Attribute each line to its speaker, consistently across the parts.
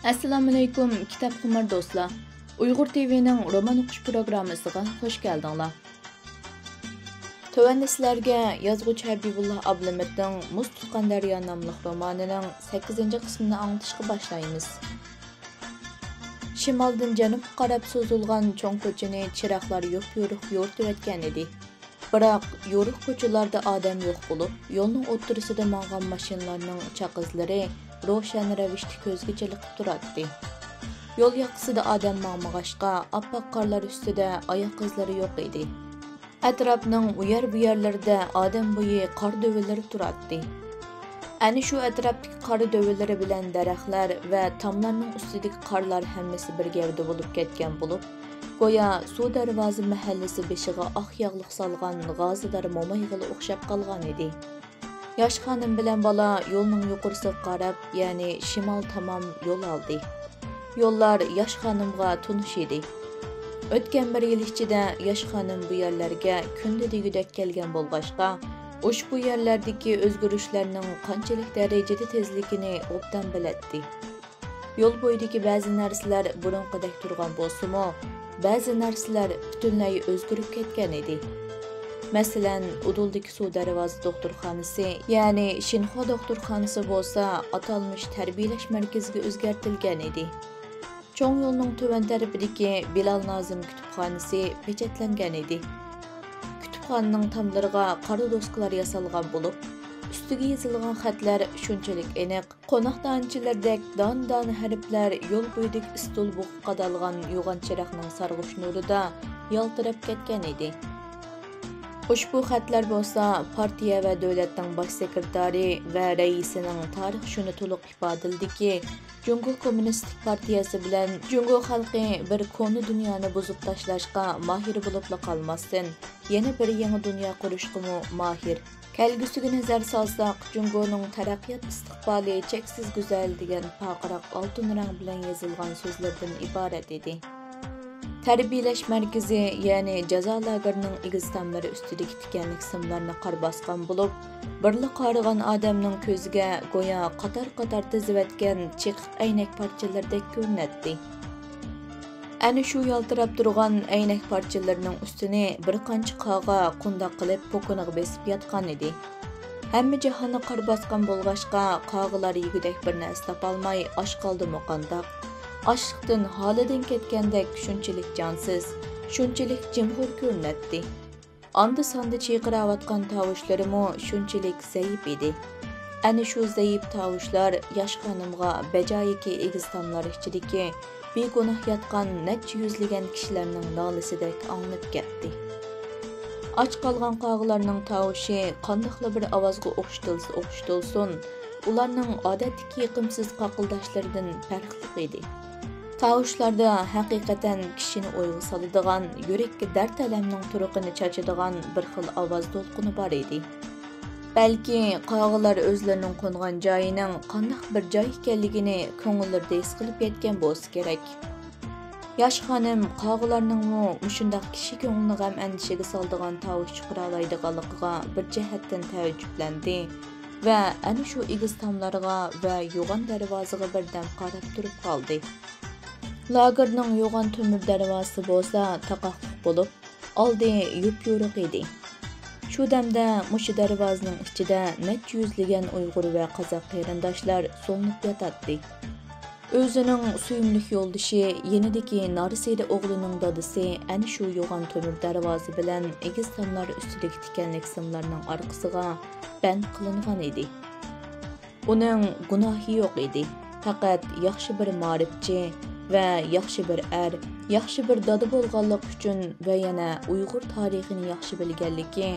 Speaker 1: Assalomu alaykum kitob qimir do'stlar. Uyg'ur TV'ning roman o'qish programmasiga xush keldinglar. Tövəndə sizlərə yazğıcı Habibullah Ablametning Muz tutqan daryo nomli romanining 8-ci qismini anlatishga başlaymiz. Shimoldan janubga qarab so'zilgan cho'ng ko'chani chiroqlar yo'q-yo'riq yo'rtib o'tgan edi. Biroq yo'riq ko'chalarda odam yo'q bo'lib, yo'lning o'ttirisida mang'an mashinalarning chaqizlari ro'shan ravishda ko'zga chiliqib turardi. Yo'l yoqasida odam mang'mag'ashqa, oppoq qorlar ustida oyoq izlari yo'q edi. Atrofning u yer bu yerlarida odam bo'yi qor dövelari turardi. Ani shu atrofdagi qor dövelari bilan daraxtlar va tomlarning ustidagi qorlar hammasi bir gavda bo'lib ketgan bo'lib, go'yo suv darvoza mahallasi beshiga oq yog'liq solgan g'ozidar mo'mayg'ili o'xshab qolgan edi. Yosh xonim bilan bola yo'lning yuqorisiga qarab, ya'ni shimol tomon yo'l oldi. Yo'llar yosh xonimga tunish edi. O'tgan bir yil ichida yosh xonim bu yerlarga kunda degudek kelgan bo'lg'ashqa, ushbu yerlardagi o'zgarishlarning qanchalik darajada tezligini obdan biladi. Yo'l bo'yidagi ba'zi narsalar burunqidek turgan bo'lsa-mu, ba'zi narsalar butunlay o'zgarib ketgan edi. Masalan, Uduldagi suv darvoza doktorxonasi, ya'ni Shinxo doktorxonasi bo'lsa, atalmış tarbiyalash markaziga o'zgartirilgan edi. Cho'ng yo'lning tuvan tarafidagi Bilal Nozim kutubxonasi pechatlangan edi. Kutubxonaning tomlariga qora doskalar yasalgan bo'lib, ustiga yozilgan xatlar shunchalik aniq, qo'noqdonchilardek don-don harflar yo'l bo'yidagi stol bo'g'ib qadalgan yo'g'on chiroqning sarg'ish nurida yaltirab ketgan edi. Ushbu xatlar bo'lsa, partiya va davlatning bosh sekretari va raisining tarix shuni to'liq ifodaldiki, Jungo Kommunistik partiyasi bilan Jungo xalqi bir konu dunyoni buzib tashlashga mahir bo'libla qolmasdan, yana bir yangi dunyo qurishga mahir. Kelgusiga nazar solsak, Jungoning taraqqiyot istiqboli cheksiz go'zal degan faqiraq oltin rang bilan yozilgan so'zlardan iborat edi. Tarbiyalash markazi, ya'ni jazo lagerining egiz tomlari ustidagi tikanlik simlarni qor bosgan bo'lib, birli qarigan odamning ko'ziga go'yo qator-qator tizivatgan chiqiq aynak parchalaridek ko'rinadi. Ana shu yaltirab turgan aynak parchalarining ustini bir qancha qog'a qundoq qilib po'kiniga besib yotgan edi. Hamma jahonni qor bosgan bo'lg'ashqa, qog'alar yegudek bir narsa topolmay osh qoldimi qandoq? Açlıqdan halidan ketgandek shunchalik jonsiz, shunchalik jimg'ur ko'rinadi. Anda-sanda chiyqiravotgan tovushlarimi shunchalik zaif edi. Ana shu zaif tovushlar yosh xonimga bajoyiki egiz tomlar ichidagi begunoh yotgan necha yuzlagan kishilarning nolisidek anglab ketdi. Och qolgan qog'larning tovushi qandoqla bir ovozga o'xshatilsin, ularning odatdagi yiqimsiz qaqildashlaridan farqli edi. Tavuşlarda haqiqatan kishini o'yga soladigan, yurakka dard alamning turuqini chachadigan bir xil ovoz to'lqini bor edi. Balki qog'alar o'zlarining qo'ngan joyining qanday bir joy ekanligini ko'ngillarida his qilib yetgan bo'lsa kerak. Yosh xonim qog'alarning mushundaq kishi ko'nglini g'am andishiga soladigan tavush chiqara oladiganligiga bir jihatdan taajjublandi va ana shu egiz tomlarga va yo'g'on darvozaga birdan qarab turib qoldi. Lagerning yo'g'on temir darvozasi bo'lsa taqoqliq bo'lib, oldi yup-yo'riq edi. Shu damda mushu darvozaning ichida necha yuzlagan Uyg'ur va qozoq qarindoshlar so'nib yotadi. O'zining suyumli yo'ldoshi, yenidagi Narisida o'g'lining dadasi ana shu yo'g'on temir darvoza bilan egiz tomlar ustidagi tikanlik simlarning orqasiga band qilingan edi. Uning gunohi yo'q edi. Faqat yaxshi bir ma'rifchi va yaxshi bir yaxshi bir dada bo'lganlik uchun va yana Uyg'ur tarixini yaxshi bilganligi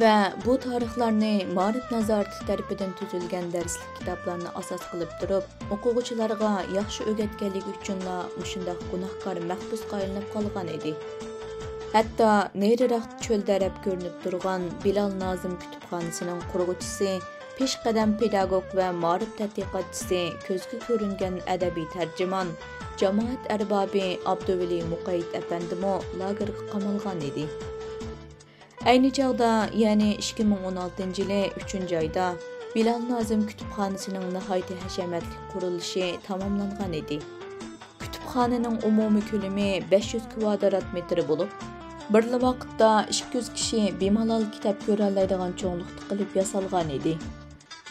Speaker 1: va bu tarixlarni ma'rif nazorati tarafidan tuzilgan darslik kitoblarni asos qilib turib, o'quvchilarga yaxshi o'rgatganligi uchunla mushundaq gunohkor mahbusga aylanib qolgan edi. Hatto neriroq cho'l darab ko'rinib turgan Bilal Nozim kutubxonasining qurg'uvchisi, peshqadam pedagog va ma'rif tadqiqotchisi, ko'zga ko'ringan adabiy tarjimon, jamoat arbobi Abduvali Muqayyid apandimo lagerga qamalgan edi. Ayni chog'da, ya'ni 2016-yili 3-oyda Bilal Nazım kütüphanəsinin nəhayət həşəmətli quruluşu tamamlanğan idi. Kütüphanenin umumi kölemi 500 kvadrat metr bolup, birli vaqtda 200 kişi bemalol kitap görəlaydigan çoğunluqda qilib yasalgan idi.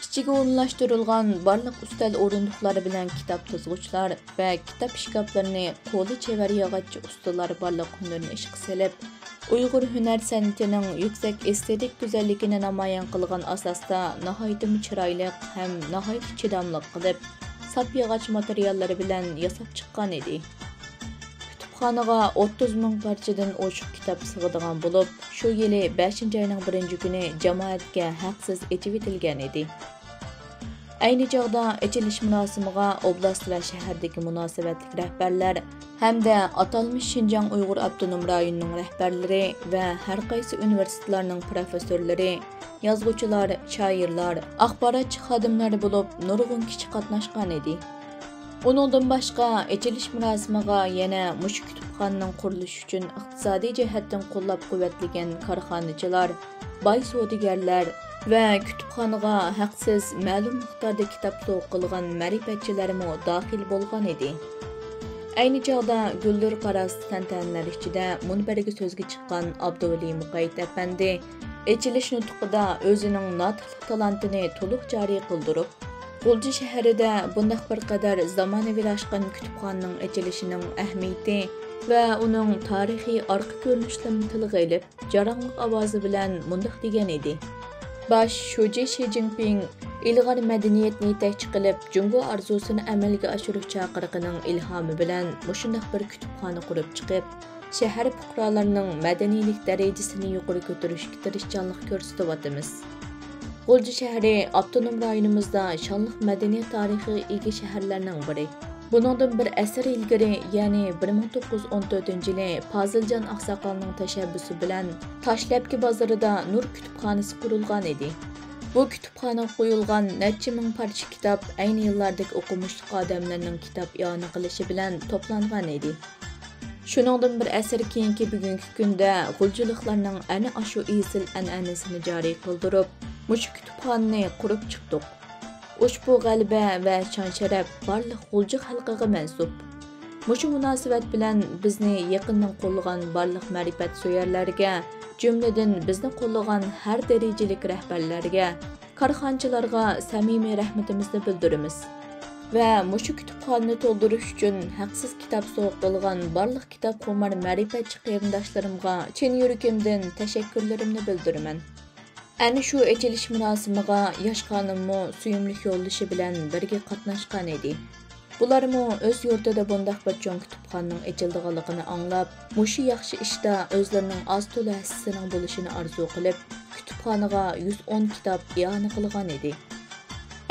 Speaker 1: İçiga o'rinlashtirilgan barliq ustal o'rindiqlari bilan kitap tuzg'uchlar va kitap shkaflarini qo'li chevar yog'ochchi ustalar barliq hunarni ishga solib, Uyg'ur hunar san'atining yuksak estetik go'zalligini namoyon qilgan asosda nihoyat chiroyli ham nihoyat chidamli qilib, sap yog'och materiallari bilan yasab chiqqan edi. Kütüpxanaga 30 ming parchadan oshiq kitap sig'adigan bo'lib, shu yili 5-oyning 1-kuni jamoatga haqsiz echib etilgan edi. Ayni chog'da ochilish murosimiga oblast va shahardagi munosabatli rahbarlar hamda atalmış Şinjan Uyg'ur Avtonom rayonining rahbarlari va har qaysi universitetlarning professorlari, yozuvchilar, shoirlar, axborotchi xodimlari bo'lib, nurg'un kishi qatnashgan edi. Uningdan boshqa ochilish murosimiga yana mush kutubxonaning qurilishi uchun iqtisodiy jihatdan qo'llab-quvvatlagan korxonachilar, boy savdogarlar va kütüpxanaga haqsiz ma'lum miqdorda kitob sovg'a qilgan ma'rifatchilarmi daxil bo'lgan edi. Ayni chog'da Guldur Qaras tantanalari ichida munbarga so'zga chiqqan Abduvali Muqayit apandi ochilish nutqida o'zining notiqlik talantini to'liq joriy qildirib, G'ulji shahrida bundaq bir qadar zamonaviylashgan kütüpxonaning ochilishining ahamiyati va uning tarixiy orqa ko'rinishlarini tilga olib, jarangli ovozi bilan mundaq degan edi. Baş Shoji Shi Jinping ilg'or madaniyatni yetakchi qilib, Jungo arzusini amalga oshirish chaqiriqining ilhomi bilan mushundaq bir kütüpxona qurib chiqib, shahar fuqarolarining madaniylik darajasini yuqori ko'tarishga tirishchanlik ko'rsatyapmiz. G'ulji shahri avtonom rayonimizda shonliq madaniyat tarixiga ega shaharlarning biri. Buningdan bir asr ilgari, ya'ni 1914-yili Foziljon Oqsoqolning tashabbusi bilan Tashlabki bozorida Nur kütüpxonasi qurilgan edi. Bu kütüpxonaga qo'yilgan necha ming parcha kitob ayni yillardagi o'qimishli odamlarning kitob i'ona qilishi bilan to'plangan edi. Shuningdan bir asr keyingi bugungi kunda g'uljiliklarning ana shu esil an'anasini joriy qildirib, mush kütüpxonani qurib chiqdik. Ushbu g'alaba va shon-sharaf barliq g'ulji xalqiga mansub. Mushu munosabat bilan bizni yaqindan qo'llagan barliq ma'rifat so'yarlarga, jumladan bizni qo'llagan har darajalik rahbarlarga, korxonchilarga samimiy rahmatimizni bildiramiz. Va mushu kütüpxonani to'ldirish uchun haqsiz kitob sovg'a qilgan barliq kitob qomar ma'rifatchi qarindoshlarimga chin yurakimdan tashakkurlarimni bildiraman. Ana shu ochilish murosimiga yosh xonimmo suyumli yo'llashi bilan birga qatnashgan edi. Bularmo o'z yurtida bundaq bir cho'ng kütüpxonaning ochilganligini anglab, mushu yaxshi ishda o'zlarining oz to'la hissasining bo'lishini orzu qilib, kütüpxonaga 110 kitob i'ona qilgan edi.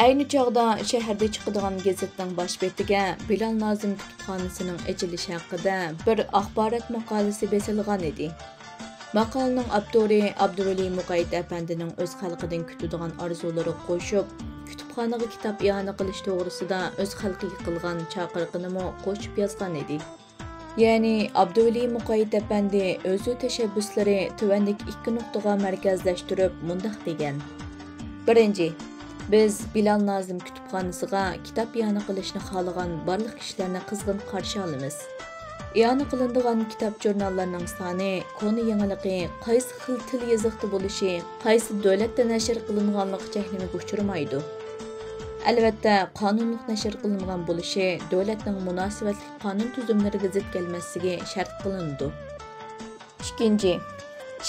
Speaker 1: Ayni chog'da shaharda chiqadigan gazetning bosh betiga Bilal Nazım kütüpxonasining ochilishi haqida bir axborot maqolasi besilgan edi. Maqolaning avtori Abduvali Muqayit apandining o'z xalqidan kutadigan orzulari qo'shib, kütüpxonaga kitob i'ona qilish to'g'risida o'z xalqiga qilgan chaqiriqini qo'shib yozgan edi. Ya'ni Abduvali Muqayit apandi o'z tashabbuslari tuvandagi 2 nuqtaga markazlashtirib mundaq degan. Birinchi, biz Bilal Nazım kütüpxonasiga kitob i'ona qilishni xohlagan barliq kishilarni qizg'in qarshi olamiz. İ'ona qilinadigan kitob jurnallarning soni, koni yangilikı, qaysi xil til yoziqda bo'lishi, qaysi davlatda nashr qilinganligi cheklamaga uchramaydi. Albatta, qonunliq nashr qilingan bo'lishi davlatning munosabatli qonun tuzumlariga zid kelmasligi shart qilindi. Ikkinchi,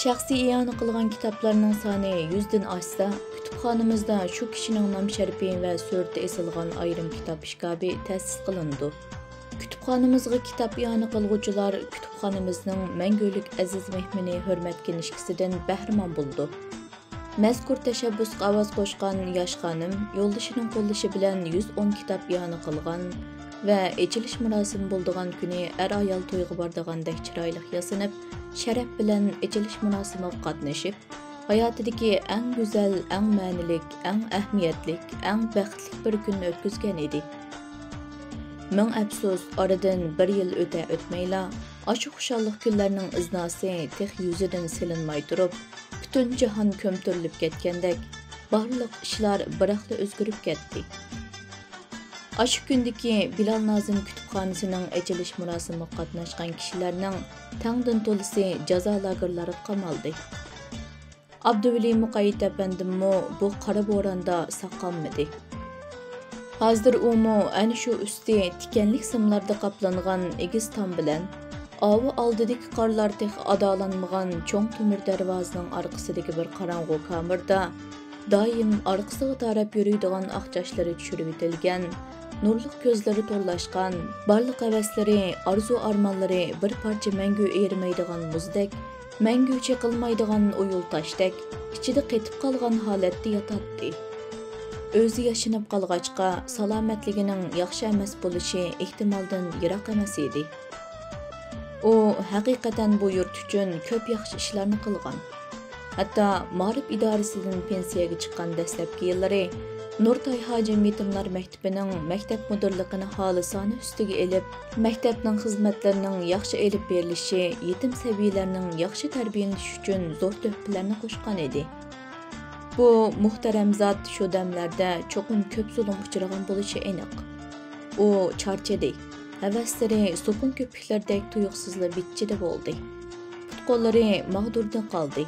Speaker 1: shaxsiy i'ona qilgan kitoblarning soni 100 dan oshsa, kütüpxonamizda shu kishining nom sharifi va surati esilgan ayrim kitob shkabi ta'sis qilindi. Kütüpxonamizga kitob i'ona qilguvchilar kütüpxonamizning mangulik aziz mehmoni hurmatga nishkisidan bahramon bo'ldi. Mazkur tashabbusga ovoz qo'shgan yosh xonim yo'ldoshining qo'llashi bilan 110 kitob i'ona qilgan va ochilish murosimi bo'ldigan kuni ayol to'yga bordigandek chiroyli yasanib, sharaf bilan ochilish murosimiga qatnashib, hayotidagi eng go'zal, eng ma'nilik, eng ahamiyatli, eng baxtli bir kunni o'tkazgan edi. Ming afsus, oradan bir yil o'tmayla, ashu xushalliq kunlarning iznasi tex yuzidan silinmay turib, butun jahon ko'mtirilib ketgandek, barliq ishlar biraqla o'zgarib ketdi. Aşı gündeki Bilal Nazım kütüpxanasının açılış murosimiga qatnaşgan kishilarning tangdan to'lisi jazo lagerlariga qamaldi. Abduvali Muqayyid efendimmo bu qora bo'ronda saqlanmadi. Hozir umu ana shu usti tikanlik simlarda qaplangan egiz tom bilan avi oldidagi qorlar tex adolanmagan cho'ng temir darvozaning orqasidagi bir qorong'u kamerda doim orqasiga tarab yuradigan oqchashlari tushirib etilgan, nurliq ko'zlari to'lashgan, barliq havaslari, arzu-armonlari bir parcha mangu erimaydigan muzdek, mangu chaqilmaydigan o'yul tashdek ichida qetib qolgan holatda yotadi. O'zi yashinib qolg'achqa salomatligining yaxshi emas bo'lishi ehtimoldan yiroq emas edi. U haqiqatan bu yurt uchun ko'p yaxshi ishlarni qilgan. Hatto Ma'rif idorasidan pensiyaga chiqqan dastlabki yillari Nurtay Hacim Yetimlar maktabining maktab mudirligini xolisona ustiga elib, maktabning xizmatlarining yaxshi elib berilishi, yetim sabiylarning yaxshi tarbiyalanishi uchun zo'r tuhfalarni qo'shgan edi. Bu muhtaram zot shu damlarda cho'qim ko'p zulm uchragan bo'lishi aniq. U charchadi. Havaslari so'pin ko'piklardek tuyuqsizla bitchida bo'ldi. Qo'llari mag'durdan qoldi.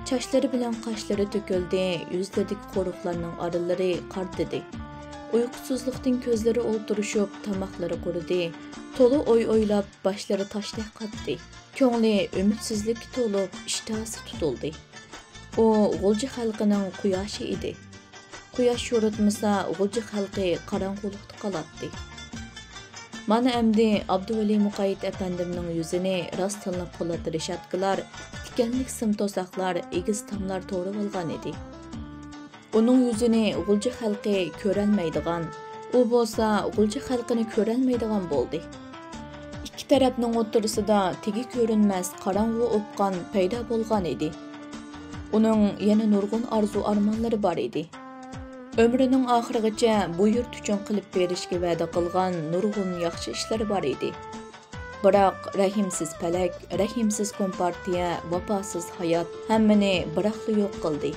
Speaker 1: Çaşları bilan qoshlari to'kildi, yuzlaridagi qo'riqlarning oralari qartidi. Uyqusuzlikdan ko'zlari o'ltirishib, tomoqlari quridi. To'la o'ylab, boshlari toshdek qotdi. Ko'ngli umidsizlikka to'lib, ishtahasi tutildi. U G'ulji xalqining quyoshi edi. Quyosh yo'ritmasa, G'ulji xalqi qorong'ulikda qoladi. Mana endi Abduvali Muqayyid efendimning yuzini rost tanlab qo'ladi reshatkalar, tikanlik sim to'saqlar, egiz tomlar to'rib olgan edi. Uning yuzini G'ulji xalqi ko'rolmaydigan, u bo'lsa G'ulji xalqini ko'rolmaydigan bo'ldi. Ikki tarafning o'rtasida tegi ko'rinmas qorong'u o'pqan paydo bo'lgan edi. Uning yana nurg'un arzu-armonlari bor edi. Ömrünün oxirigacha bu yurt uchun qilib berishga va'da qilgan nurg'un yaxshi ishlari bor edi. Biroq rahimsiz palak, rahimsiz kompartiya, vafosiz hayot hammani biroqli yo'q qildi.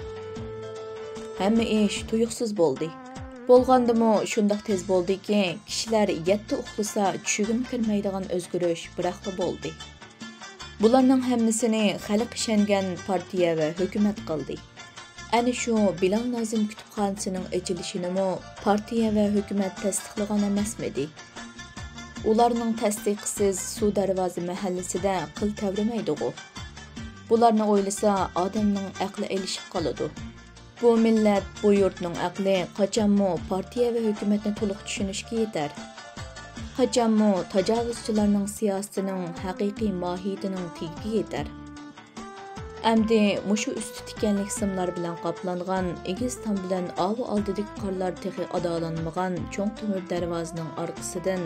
Speaker 1: Hamma ish tuyuqsiz bo'ldi. Bo'lgandimi shundoq tez bo'ldiki, kishilar yetti uxlasa tushugim kirmaydigan o'zgarish biroqli bo'ldi. Bularning hammasini xalq ishongan partiya va hukumat qildi. Ana shu Bilal Nazım kütüpxanasının açılışını partiya va hukumat tasdiqlagan emasmidi? Ularning tasdiqsiz Suv darvoza mahallasida qil tavrimaydi-ku. Bularni o'ylasa odamning aqli elishib qoladi. Bu millat, bu yurtning aqli qachonmi partiya va hukumatni to'liq tushunishga yetar. Qachonmi tajovuzchilarning siyosatining haqiqiy mohiyatining tagiga yetar. Әмді мұшу үсті tikanlik simlar bilan qaplangan, egiz tom bilan avi oldidagi qorlar texi adolanmagan cho'ng temir darvozaning orqasidan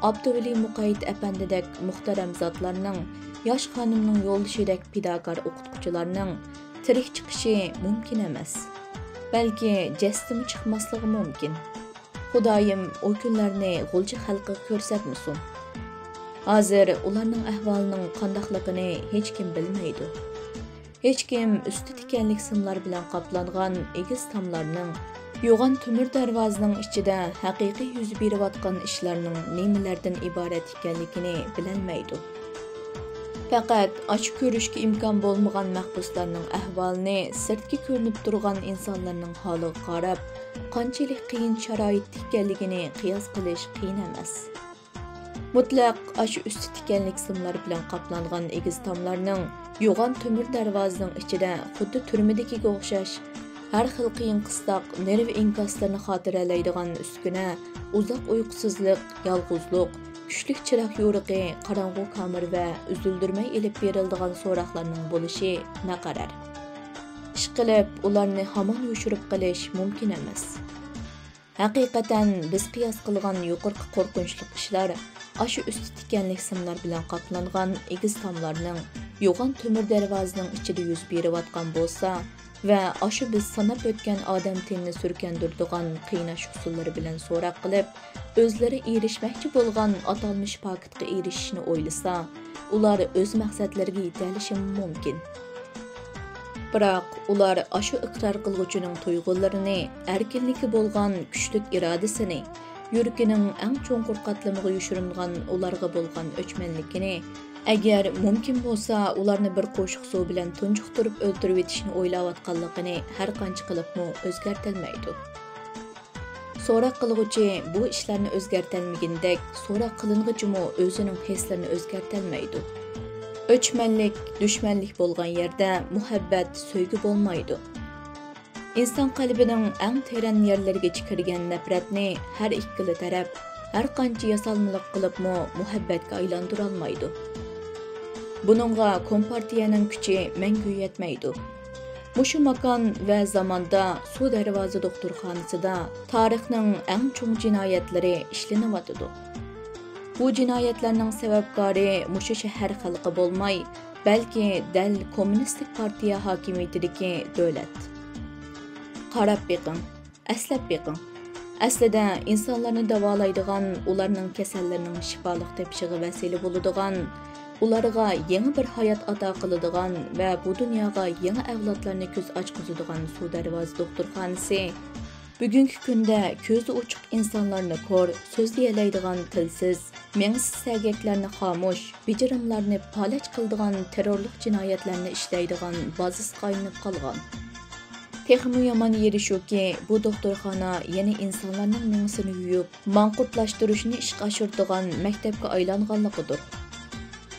Speaker 1: Abduvali Muqayyid efendidek muhtaram zotlarning, yosh xonimning yo'ldishidek pidokor o'qituvchilarning tirik chiqishi mumkin emas. Balki jasdimi chiqmasligi mumkin. Xudoyim o kunlarni G'ulji xalqiga ko'rsatmasin. Hozir ularning ahvolining qandoqligini hech kim bilmaydi. Hech kim üstü tikanlik simlar bilan qaplangan egiz tomlarning, yo'g'on temir darvozaning ichida haqiqiy yuz berayotgan ishlarning nimalardan iborat ekanligini bilolmaydi. Faqat ochib ko'rishga imkon bo'lmagan mahbuslarning ahvolini sirtga ko'rinib turgan insonlarning holiga qarab, qanchalik qiyin sharoit ekanligini qiyos qilish qiyin emas. Mutlaq aşı üstü tikanlik simlar bilan qaplangan egiz tomlarning yo'g'on temir darvozaning ichida xuddi turmadagiga o'xshash har xil qiyin qistoq nerv inkoslarni xotiralaydigan uskuna, uzoq uyqusizlik, yolg'izlik, kuchlik chiroq yo'riqi, qorong'u kamir va uzildirmay elib beriladigan so'roqlarning bo'lishi naqarar. Ishqilib, ularni hamon yo'shirib qilish mumkin emas. Haqiqatan biz qiyos qilgan yuqorqi qo'rqinchli ishlar aşı üstü tikanlik simlar bilan qaplangan egiz tomlarning yo'g'on temir darvozaning ichida yuz berayotgan bo'lsa va aşı biz sanab o'tgan odam tenini surkandirdigan qiynash usullari bilan so'roq qilib, o'zlari erishmoqchi bo'lgan atalmish paketga erishishni o'ylasa, ular o'z maqsadlariga yetalishi mumkin. Biroq ular aşı iqrar qilguvchining tuyg'ularini, erkinligi bo'lgan kuchlik irodasini, yuragining eng cho'nqur qatlamiga yoshiringan ularga bo'lgan o'chmanligini, agar mumkin bo'lsa, ularni bir qo'shiq suv bilan tunjuqtirib o'ltirib etishni o'ylayotganligini har qancha qilibmi o'zgartirmaydi. So'roq qilguvchi bu ishlarni o'zgartirmagandek, so'roq qiling'ichimi o'zining hislarini o'zgartirmaydi. O'chmanlik, dushmanlik bo'lgan yerda muhabbat, sevgi bo'lmaydi. İnsan qalbining eng teran yerlariga kirgan nafratni har ikkala taraf har qancha yasalmalik qilibmi muhabbatga aylantira olmaydi. Buningga Kompartiyaning kuchi mangu yetmaydi. Mushu makon va zamonda Suv Darvoza doktorxonasida tarixning eng cho'ng jinoyatlari ishlanyotdi. Bu jinoyatlarning sababkori mushu shahar xalqi bo'lmay, balki dal Kommunistik partiya hokimiyatidagi davlat. Qarab beqing, aslab beqing. Aslida insonlarni davolaydigan, ularning kasallarining shifoliq tepishiga vasila bo'ladigan, ularga yangi bir hayot ato qiladigan va bu dunyoga yangi avlodlarni ko'z ochqizadigan Suv Darvoza doktorxonasi bugungi kunda ko'zi ochiq insonlarni ko'r, so'zlayoladigan tilsiz, mengsiz sergaklarni xomush, bijirimlarni palach qiladigan terrorlik jinoyatlarni ishlaydigan bazasiga aylanib qolgan. Texmi yomon yeri shuki, bu doktorxona yana insonlarning mengisini yuyib, manqurtlashtirishni ishga oshiradigan maktabga aylanganligidir.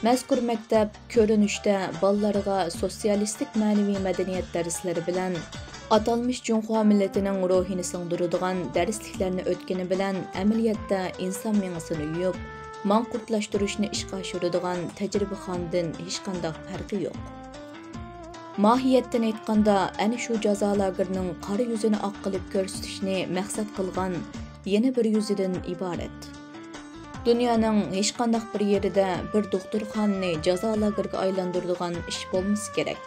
Speaker 1: Mazkur maktab ko'rinishda bolalarga sotsialistik ma'naviy madaniyat darslari bilan atalmış Junxo milletining ruhini singdiradigan darsliklarni o'tgani bilan amaliyotda inson mengisini yuyib, manqurtlashtirishni ishga oshiradigan tajribaxondan hech qanday farqi yo'q. Mohiyatdan aytganda, ana shu jazo lagerining qora yuzini oq qilib ko'rsatishni maqsad qilgan yana bir yuzidan iborat. Dunyoning hech qanday bir yerida bir doktorxonani jazo lageriga aylantiradigan ish bo'lmasa kerak.